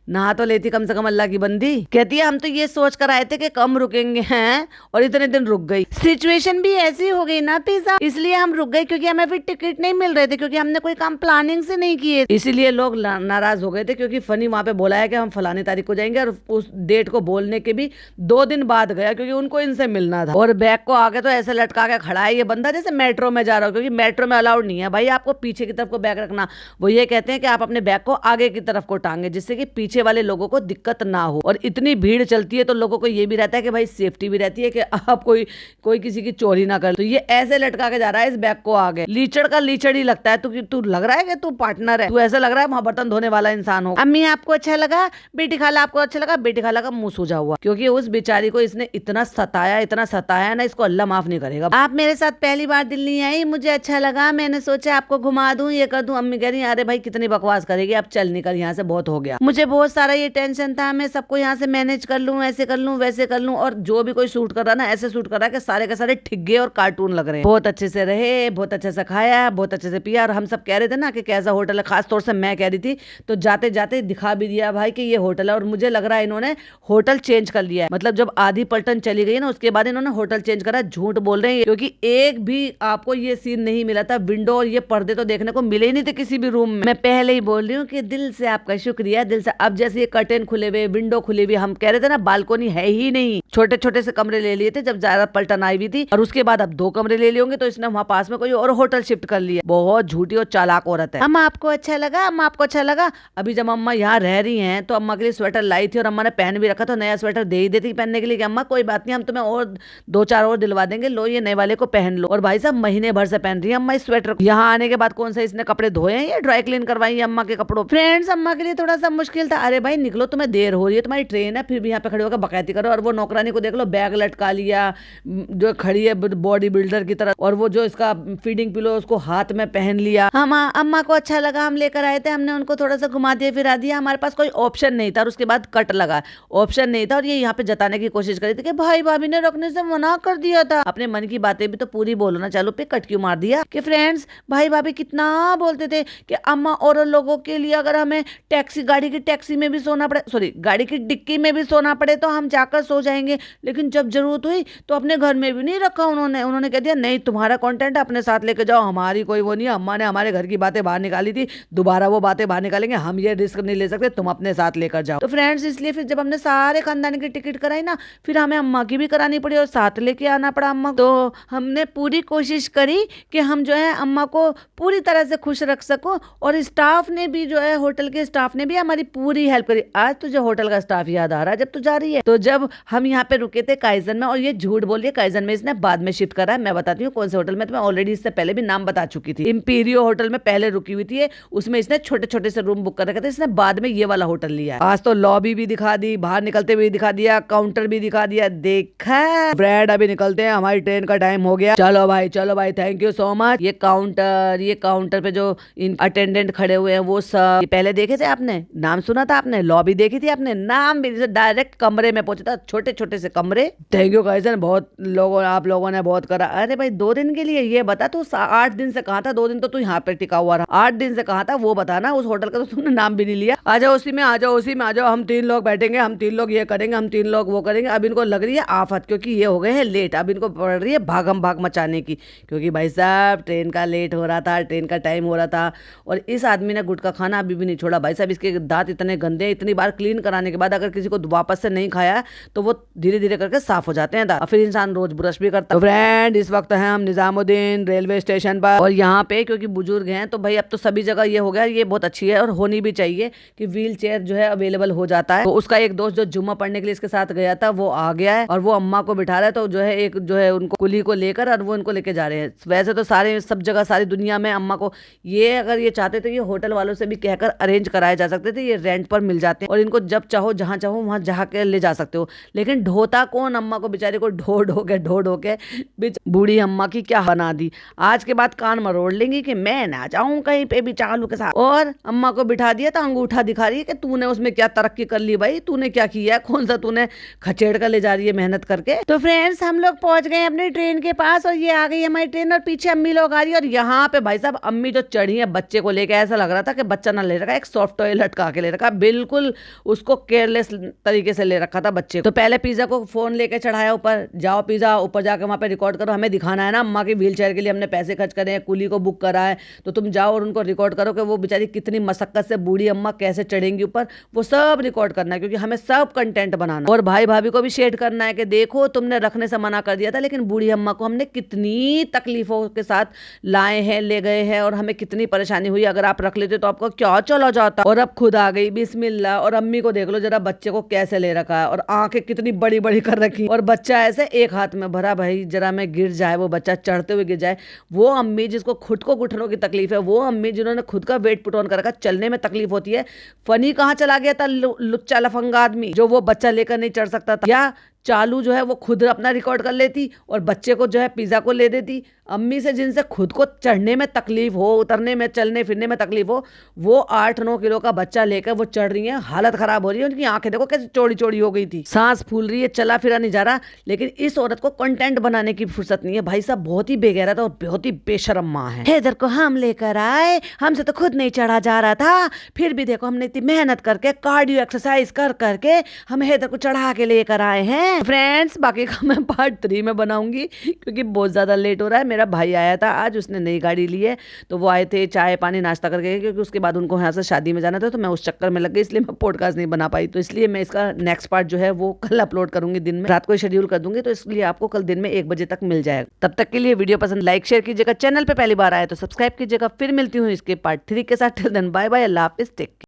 नहा तो लेती कम से कम अल्लाह की बंदी। कहती है हम तो ये सोच कर आए थे कि कम रुकेंगे हैं, और इतने दिन रुक गई। सिचुएशन भी ऐसी हो गई ना पिज्जा, इसलिए हम रुक गए, क्योंकि हमें फिर टिकट नहीं मिल रहे थे, क्योंकि हमने कोई काम प्लानिंग से नहीं किए, इसीलिए लोग नाराज हो गए थे। क्योंकि फनी वहां पे बोला है कि हम फलानी तारीख को जाएंगे, और उस डेट को बोलने के भी 2 दिन बाद गया, क्योंकि उनको इनसे मिलना था। और बैग को आगे तो ऐसे लटका के खड़ा है ये बंदा जैसे मेट्रो में जा रहा हो, क्योंकि मेट्रो में अलाउड नहीं है भाई आपको पीछे की तरफ को बैग रखना। वो ये कहते हैं कि आप अपने बैग को आगे की तरफ को टांगे, जिससे कि पीछे वाले लोगों को दिक्कत ना हो। और इतनी भीड़ चलती है तो लोगों को ये भी रहता है कि भाई सेफ्टी भी रहती है कि आप कोई किसी की चोरी ना करे। तो ये ऐसे लटका के जा रहा है इस बैग को आगे, लीचड़ का लीचड़ ही लगता है। तू लग रहा है कि तू पार्टनर है, तू ऐसा लग रहा है वहां बर्तन धोने वाला इंसान हो। अम्मी आपको अच्छा लगा, बेटी खाला आपको अच्छा लगा? बेटी खाला का मुंह सूजा हुआ, क्योंकि उस बेचारी को इसने इतना सताया ना, इसको अल्लाह माफ नहीं करेगा। आप मेरे साथ पहली बार दिल्ली आई, मुझे अच्छा लगा, मैंने सोचा आपको घुमा दूं, ये कर दूं। अम्मी कह रही अरे भाई कितनी बकवास करेगी, अब चल निकल यहाँ से, बहुत हो गया। मुझे बहुत सारा ये टेंशन था, मैं सबको यहाँ से मैनेज कर लूं, ऐसे कर लूं वैसे कर लूं। और जो भी कोई शूट कर रहा ना ऐसे शूट कर रहा है कि सारे के सारे ठिग्गे और कार्टून लग रहे हैं। बहुत अच्छे से रहे, बहुत अच्छे से खाया, बहुत अच्छे से पिया। और हम सब कह रहे थे ना कि कैसा होटल है, खास तौर से मैं कह रही थी, तो जाते जाते दिखा भी दिया भाई कि ये होटल है। और मुझे लग रहा है इन्होंने होटल चेंज कर लिया है, मतलब जब आधी पलटन चली गई ना उसके बाद इन्होंने होटल चेंज करा। झूठ बोल रहे हैं, क्योंकि एक भी आपको ये सीन नहीं मिला था, विंडो और ये पर्दे तो देखने को मिले ही नहीं थे किसी भी रूम में। मैं पहले ही बोल रही हूँ कि दिल से आपका शुक्रिया, दिल से। अब जैसे ये कर्टेन खुले हुए, विंडो खुली हुई, हम कह रहे थे ना बालकोनी है ही नहीं, छोटे छोटे से कमरे ले लिए थे जब ज्यादा पलटन आई हुई थी। और उसके बाद अब 2 कमरे ले लिए होंगे, तो इसने वहां पास में कोई और होटल शिफ्ट कर लिया। बहुत झूठी और चालाक औरत है। अम्मा आपको अच्छा लगा? अम्मा आपको अच्छा लगा? अभी जब अम्मा यहाँ रह रही हैं तो अम्मा के लिए स्वेटर लाई थी, और अम्मा ने पहन भी रखा, तो नया स्वेटर दे ही देती पहनने के लिए कि अम्मा कोई बात नहीं, हम तुम्हें और 2-4 और दिलवा देंगे, लो ये नए वाले को पहन लो। और भाई साहब महीने भर से पहन रही है अम्मा इस स्वेटर। यहाँ आने के बाद कौन सा इसने कपड़े धोए हैं या ड्राई क्लीन करवाई अम्मा के कपड़ों। फ्रेंड्स अम्मा के लिए थोड़ा सा मुश्किल था। अरे भाई निकलो, तुम्हें देर हो रही है, तुम्हारी ट्रेन है, फिर भी यहाँ पे खड़े होकर बकैती करो। और वो नौकरानी को देख लो, बैग लटका लिया, जो खड़ी है बॉडी बिल्डर की तरह, और वो जो इसका फीडिंग पिलो उसको हाथ में पहन लिया। हम अम्मा को अच्छा लगा, हम लेकर आए थे, हमने उनको थोड़ा सा घुमा दिया फिरा दिया। हमारे पास कोई ऑप्शन नहीं था। और उसके बाद कट लगा, ऑप्शन नहीं था। और ये यहाँ पे जताने की कोशिश करी थी कि भाई भाभी ने रखने से मना कर दिया था। अपने मन की बातें भी तो पूरी बोलो ना, चालू पे कट क्यों मार दिया? कि फ्रेंड्स भाई भाभी कितना बोलते थे कि अम्मा और लोगों के लिए अगर हमें गाड़ी की टैक्सी में भी सोना पड़े, सॉरी गाड़ी की डिक्की में भी सोना पड़े तो हम जाकर सो जाएंगे, लेकिन जब जरूरत हुई तो अपने घर में भी नहीं रखा उन्होंने कह दिया नहीं तुम्हारा कंटेंट अपने साथ लेके जाओ, हमारी कोई वो नहीं है। अम्मा ने हमारे घर की बातें बाहर निकाली थी, दोबारा वो बातें बाहर निकालेंगे, हम ये रिस्क नहीं ले सकते, तुम अपने साथ लेकर जाओ। तो फ्रेंड्स इसलिए फिर जब हमने सारे खानदान की टिकट कराई ना, फिर हमें अम्मा की भी करानी पड़ी और साथ लेके आना पड़ा अम्मा। तो हमने पूरी कोशिश करी कि हम जो है अम्मा को पूरी तरह से खुश रख सको। और स्टाफ ने भी जो है, होटल के स्टाफ ने भी हमारी पूरी हेल्प करी। आज तुझे होटल का स्टाफ याद आ रहा है जब तू जा रही है? तो जब हम यहाँ पे रुके थे काइजन में, और ये झूठ बोल रही है, काइजन में इसने बाद में शिफ्ट करा है। मैं बताती हूँ कौन से होटल में, तो मैं ऑलरेडी इससे पहले भी नाम बता चुकी थी। इंपीरियो होटल में पहले रुकी हुई थी, उसमें इसने छोटे छोटे से रूम बुक कर रखे थे, इसने बाद में ये वाला होटल लिया है। आज तो लॉबी भी दिखा दी, बाहर निकलते हुए दिखा दिया, काउंटर भी दिखा दिया। देखा ब्रेड, अभी निकलते हैं, हमारी ट्रेन का टाइम हो गया। चलो भाई थैंक यू सो मच। ये काउंटर पे जो अटेंडेंट खड़े हुए हैं वो सब पहले देखे थे आपने, नाम सुना था आपने, लॉबी देखी थी आपने, नाम भी डायरेक्ट कमरे में पहुंचा था, छोटे छोटे से कमरे। थैंक यू गाइस, बहुत आप लोगों ने बहुत करा। अरे भाई 2 दिन के लिए ये बता, तू 8 दिन से कहा था, 2 दिन तो तू यहाँ पे टिका हुआ रहा, 8 दिन से कहा था वो बताना। उस होटल का तो तुमने नाम भी नहीं लिया। आ जाओ उसी में आ जाओ, हम 3 लोग बैठेंगे, हम 3 लोग ये करेंगे, हम 3 लोग वो करेंगे। अब इनको लग रही है आफत, क्योंकि ये हो गए हैं लेट। अब इनको पड़ रही है भागम भाग मचाने की, क्योंकि भाई साहब ट्रेन का लेट हो रहा था, ट्रेन का टाइम हो रहा था। और इस आदमी ने गुटखा खाना अभी भी नहीं छोड़ा भाई साहब। इसके दांत इतने इतने गंदे, इतनी बार क्लीन कराने के बाद अगर किसी को वापस से नहीं खाया तो वो धीरे धीरे करके साफ हो जाते हैं, फिर इंसान रोज ब्रश भी करता है। फ्रेंड, इस वक्त है हम निजामुद्दीन रेलवे स्टेशन पर, और यहाँ पे क्योंकि बुजुर्ग हैं तो भाई अब तो सभी जगह ये हो गया, ये बहुत अच्छी है और होनी भी चाहिए कि व्हील चेयर जो है अवेलेबल हो जाता है। तो उसका एक दोस्त जो जुम्मा पढ़ने के लिए इसके साथ गया था वो आ गया है और वो अम्मा को बिठा रहा है, तो जो है एक जो है उनको कुली को लेकर और वो इनको लेके जा रहे हैं। वैसे तो सारे सब जगह सारी दुनिया में अम्मा को ये अगर ये चाहते तो ये होटल वालों से भी कहकर अरेंज कराए जा सकते थे, ये रेंट पर मिल जाते हैं और इनको जब चाहो जहां चाहो वहां जाके ले जा सकते हो। लेकिन ढोता कौन, अम्मा को बेचारे को ढो ढो के बूढ़ी अम्मा की क्या बना दी। आज के बाद कान मरोड़ लेंगी कि मैं ना जाऊं कहीं पे भी चालू के साथ, और अम्मा को बिठा दिया तो अंगूठा दिखा रही है कि तूने उसमें क्या तरक्की कर ली भाई, तूने क्या किया, कौन सा तूने खचेड़ कर ले जा रही है मेहनत करके। तो फ्रेंड्स, हम लोग पहुंच गए अपनी ट्रेन के पास और ये आ गई हमारी ट्रेन और पीछे अम्मी लोग आ रही है। और यहाँ पे भाई साहब अम्मी जो चढ़ी है बच्चे को लेके, ऐसा लग रहा था कि बच्चा ना ले रखा, एक सॉफ्ट टॉय लटका के ले रखा, बिल्कुल उसको केयरलेस तरीके से ले रखा था बच्चे को। तो पहले पिज्जा को फोन लेके चढ़ाया ऊपर, जाओ पिज्जा ऊपर जाके वहां पे रिकॉर्ड करो, हमें दिखाना है ना अम्मा की व्हील चेयर के लिए हमने पैसे खर्च करे हैं, कुली को बुक करा है, तो तुम जाओ और उनको रिकॉर्ड करो कि वो बेचारी कितनी मशक्कत से बूढ़ी अम्मा कैसे चढ़ेंगी ऊपर, वो सब रिकॉर्ड करना है क्योंकि हमें सब कंटेंट बनाना। और भाई भाभी को भी शेयर करना है कि देखो तुमने रखने से मना कर दिया था लेकिन बूढ़ी अम्मा को हमने कितनी तकलीफों के साथ लाए हैं, ले गए हैं और हमें कितनी परेशानी हुई, अगर आप रख लेते तो आपको क्या चला जाता। और अब खुद आ गई बिस्मिल्लाह, और अम्मी को देख लो जरा बच्चे को कैसे ले रखा है और आंखें कितनी बड़ी बड़ी कर रखी और बच्चा ऐसे एक हाथ में भरा, भाई जरा मैं गिर जाए, वो बच्चा चढ़ते हुए गिर जाए। वो अम्मी जिसको खुद को घुटनों की तकलीफ है, वो अम्मी जिन्होंने खुद का वेट पुट ऑन कर रखा, चलने में तकलीफ होती है। फनी कहाँ चला गया था लुच्चा लफंगा आदमी जो वो बच्चा लेकर नहीं चढ़ सकता था, या चालू जो है वो खुद अपना रिकॉर्ड कर लेती और बच्चे को जो है पिज्जा को ले देती। अम्मी से जिनसे खुद को चढ़ने में तकलीफ हो, उतरने में, चलने फिरने में तकलीफ हो, वो 8-9 किलो का बच्चा लेकर वो चढ़ रही है, हालत खराब हो रही है। उनकी आंखें देखो कैसे चौड़ी चौड़ी हो गई थी, सांस फूल रही है, चला फिरा नहीं जा रहा। लेकिन इस औरत को कंटेंट बनाने की फुर्सत नहीं है। भाई साहब बहुत ही बेगैरत और बहुत ही बेशरम माँ है। हैदर को हम लेकर आए, हमसे तो खुद नहीं चढ़ा जा रहा था, फिर भी देखो हमने इतनी मेहनत करके कार्डियो एक्सरसाइज कर करके हम हैदर को चढ़ा के लेकर आए हैं। फ्रेंड्स, बाकी का मैं पार्ट 3 में बनाऊंगी क्योंकि बहुत ज्यादा लेट हो रहा है। मेरा भाई आया था आज, उसने नई गाड़ी ली है, तो वो आए थे चाय पानी नाश्ता करके, क्योंकि उसके बाद उनको यहाँ से शादी में जाना था, तो मैं उस चक्कर में लग गई, इसलिए मैं पॉडकास्ट नहीं बना पाई। तो इसलिए मैं इसका नेक्स्ट पार्ट जो है वो कल अपलोड करूंगी, दिन में रात को शेड्यूल कर दूंगी, तो इसलिए आपको कल दिन में 1 बजे तक मिल जाएगा। तब तक के लिए वीडियो पसंद लाइक शेयर कीजिएगा, चैनल पे पहली बार आए तो सब्सक्राइब कीजिएगा। फिर मिलती हूँ इसके पार्ट 3 के साथ। टिल देन बाय बाय, अल्लाह हाफिज़, टेक केयर।